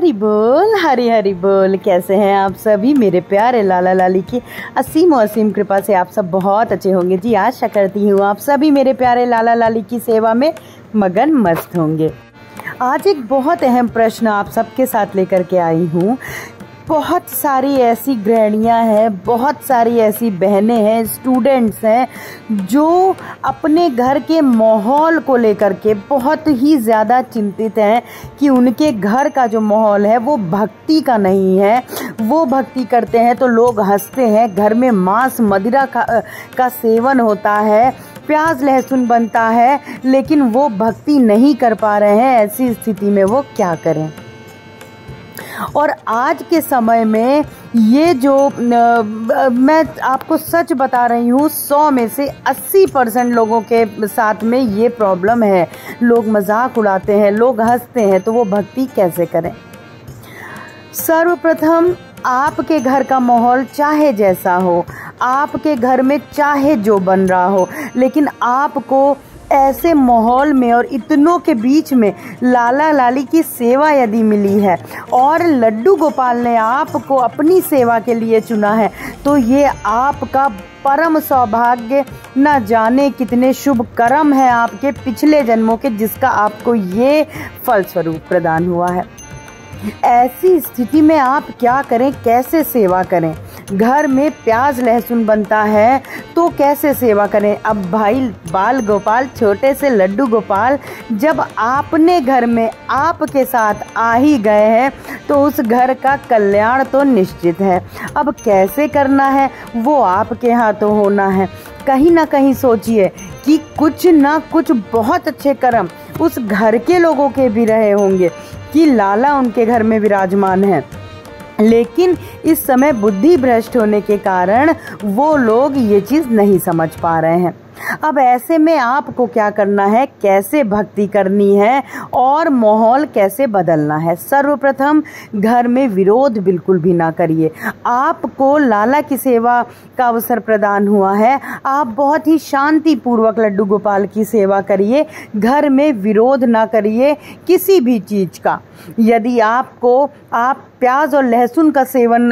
हरी बोल हरी हरी बोल। कैसे हैं आप सभी मेरे प्यारे लाला लाली की असीम असीम कृपा से आप सब बहुत अच्छे होंगे जी। आशा करती हूँ आप सभी मेरे प्यारे लाला लाली की सेवा में मगन मस्त होंगे। आज एक बहुत अहम प्रश्न आप सबके साथ लेकर के आई हूँ। बहुत सारी ऐसी गृहिणियाँ हैं, बहुत सारी ऐसी बहनें हैं, स्टूडेंट्स हैं जो अपने घर के माहौल को लेकर के बहुत ही ज़्यादा चिंतित हैं कि उनके घर का जो माहौल है वो भक्ति का नहीं है। वो भक्ति करते हैं तो लोग हंसते हैं, घर में मांस मदिरा का सेवन होता है, प्याज लहसुन बनता है, लेकिन वो भक्ति नहीं कर पा रहे हैं। ऐसी स्थिति में वो क्या करें? और आज के समय में ये जो मैं आपको सच बता रही हूँ, 100 में से 80% लोगों के साथ में ये प्रॉब्लम है। लोग मजाक उड़ाते हैं, लोग हंसते हैं, तो वो भक्ति कैसे करें? सर्वप्रथम आपके घर का माहौल चाहे जैसा हो, आपके घर में चाहे जो बन रहा हो, लेकिन आपको ऐसे माहौल में और इतनों के बीच में लाला लाली की सेवा यदि मिली है और लड्डू गोपाल ने आपको अपनी सेवा के लिए चुना है, तो ये आपका परम सौभाग्य, न जाने कितने शुभ कर्म है आपके पिछले जन्मों के, जिसका आपको ये फलस्वरूप प्रदान हुआ है। ऐसी स्थिति में आप क्या करें, कैसे सेवा करें? घर में प्याज लहसुन बनता है तो कैसे सेवा करें? अब भाई बाल गोपाल, छोटे से लड्डू गोपाल जब आपने घर में आपके साथ आ ही गए हैं तो उस घर का कल्याण तो निश्चित है। अब कैसे करना है वो आपके हाथों होना है। कहीं ना कहीं सोचिए कि कुछ ना कुछ बहुत अच्छे कर्म उस घर के लोगों के भी रहे होंगे कि लाला उनके घर में विराजमान है, लेकिन इस समय बुद्धि भ्रष्ट होने के कारण वो लोग ये चीज़ नहीं समझ पा रहे हैं। अब ऐसे में आपको क्या करना है, कैसे भक्ति करनी है और माहौल कैसे बदलना है? सर्वप्रथम घर में विरोध बिल्कुल भी ना करिए। आपको लाला की सेवा का अवसर प्रदान हुआ है, आप बहुत ही शांति पूर्वक लड्डू गोपाल की सेवा करिए। घर में विरोध ना करिए किसी भी चीज़ का। यदि आप प्याज और लहसुन का सेवन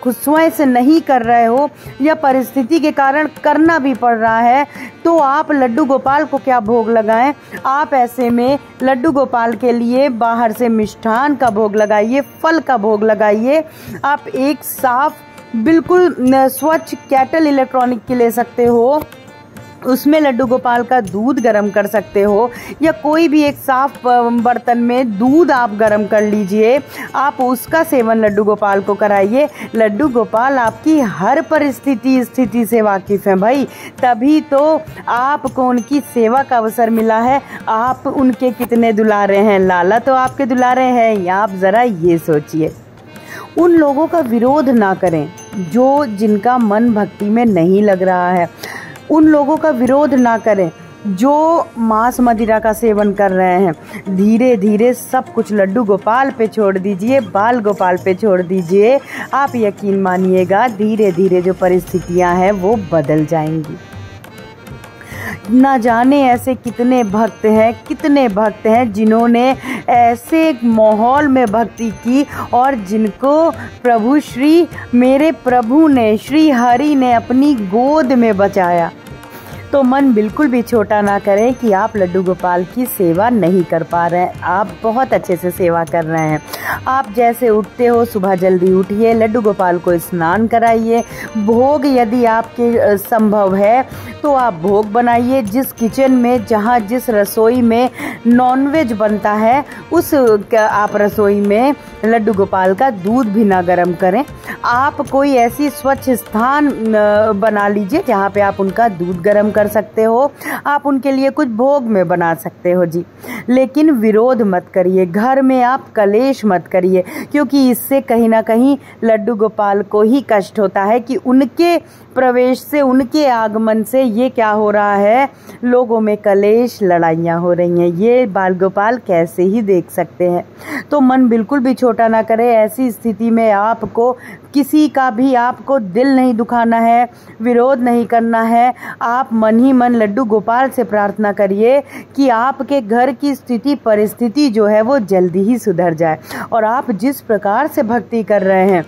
स्वयं से नहीं कर रहे हो या परिस्थिति के कारण करना भी पड़ रहा है, तो आप लड्डू गोपाल को क्या भोग लगाएं? आप ऐसे में लड्डू गोपाल के लिए बाहर से मिष्ठान का भोग लगाइए, फल का भोग लगाइए। आप एक साफ बिल्कुल स्वच्छ केटल इलेक्ट्रॉनिक की ले सकते हो, उसमें लड्डू गोपाल का दूध गर्म कर सकते हो, या कोई भी एक साफ बर्तन में दूध आप गर्म कर लीजिए, आप उसका सेवन लड्डू गोपाल को कराइए। लड्डू गोपाल आपकी हर स्थिति से वाकिफ़ हैं भाई, तभी तो आपको उनकी सेवा का अवसर मिला है। आप उनके कितने दुलारे हैं, लाला तो आपके दुलारे हैं, या आप ज़रा ये सोचिए। उन लोगों का विरोध ना करें जिनका मन भक्ति में नहीं लग रहा है। उन लोगों का विरोध ना करें जो मांस मदिरा का सेवन कर रहे हैं। धीरे धीरे सब कुछ लड्डू गोपाल पे छोड़ दीजिए, बाल गोपाल पे छोड़ दीजिए। आप यकीन मानिएगा धीरे धीरे जो परिस्थितियां हैं वो बदल जाएंगी। ना जाने ऐसे कितने भक्त हैं जिन्होंने ऐसे माहौल में भक्ति की और जिनको मेरे प्रभु ने, श्री हरि ने अपनी गोद में बचाया। तो मन बिल्कुल भी छोटा ना करें कि आप लड्डू गोपाल की सेवा नहीं कर पा रहे हैं। आप बहुत अच्छे से सेवा कर रहे हैं। आप जैसे उठते हो सुबह जल्दी उठिए, लड्डू गोपाल को स्नान कराइए। भोग यदि आपके संभव है तो आप भोग बनाइए। जिस किचन में, जहाँ जिस रसोई में नॉनवेज बनता है, उस आप रसोई में लड्डू गोपाल का दूध भी ना गर्म करें। आप कोई ऐसी स्वच्छ स्थान बना लीजिए जहाँ पे आप उनका दूध गर्म कर सकते हो। आप उनके लिए कुछ भोग में बना सकते हो जी, लेकिन विरोध मत करिए। घर में आप कलेश मत करिए, क्योंकि इससे कहीं ना कहीं लड्डू गोपाल को ही कष्ट होता है कि उनके प्रवेश से, उनके आगमन से ये क्या हो रहा है, लोगों में कलेश, लड़ाइयाँ हो रही हैं। ये बाल गोपाल कैसे ही देख सकते हैं। तो मन बिल्कुल भी छोटा ना करें। ऐसी स्थिति में आपको किसी का भी आपको दिल नहीं दुखाना है, विरोध नहीं करना है। आप मन मन ही मन लड्डू गोपाल से प्रार्थना करिए कि आपके घर की स्थिति परिस्थिति जो है वो जल्दी ही सुधर जाए और आप जिस प्रकार से भक्ति कर रहे हैं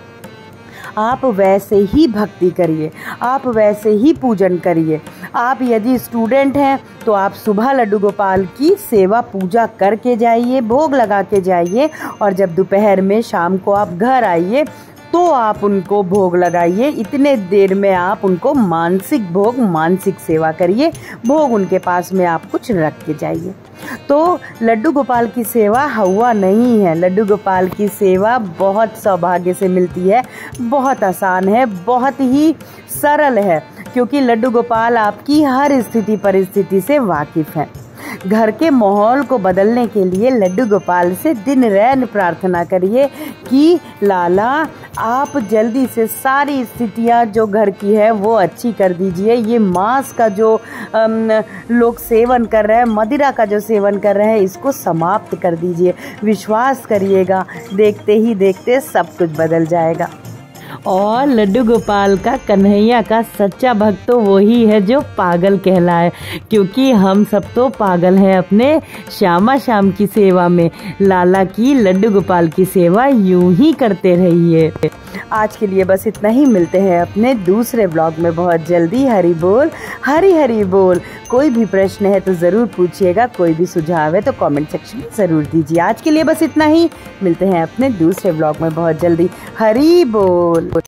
आप वैसे ही भक्ति करिए, आप वैसे ही पूजन करिए। आप यदि स्टूडेंट हैं तो आप सुबह लड्डू गोपाल की सेवा पूजा करके जाइए, भोग लगा के जाइए और जब दोपहर में शाम को आप घर आइए तो आप उनको भोग लगाइए। इतने देर में आप उनको मानसिक भोग, मानसिक सेवा करिए। भोग उनके पास में आप कुछ रख के जाइए। तो लड्डू गोपाल की सेवा हवा नहीं है। लड्डू गोपाल की सेवा बहुत सौभाग्य से मिलती है, बहुत आसान है, बहुत ही सरल है, क्योंकि लड्डू गोपाल आपकी हर स्थिति परिस्थिति से वाकिफ़ है। घर के माहौल को बदलने के लिए लड्डू गोपाल से दिन रैन प्रार्थना करिए कि लाला आप जल्दी से सारी स्थितियां जो घर की है वो अच्छी कर दीजिए। ये मांस का जो लोग सेवन कर रहे हैं, मदिरा का जो सेवन कर रहे हैं, इसको समाप्त कर दीजिए। विश्वास करिएगा, देखते ही देखते सब कुछ बदल जाएगा। और लड्डू गोपाल का, कन्हैया का सच्चा भक्त तो वही है जो पागल कहलाए, क्योंकि हम सब तो पागल हैं अपने श्यामा श्याम की सेवा में। लाला की, लड्डू गोपाल की सेवा यूं ही करते रहिए। आज के लिए बस इतना ही। मिलते हैं अपने दूसरे ब्लॉग में बहुत जल्दी। हरि बोल, हरि हरि बोल। कोई भी प्रश्न है तो ज़रूर पूछिएगा, कोई भी सुझाव है तो कमेंट सेक्शन में ज़रूर दीजिए। आज के लिए बस इतना ही। मिलते हैं अपने दूसरे ब्लॉग में बहुत जल्दी। हरि बोल।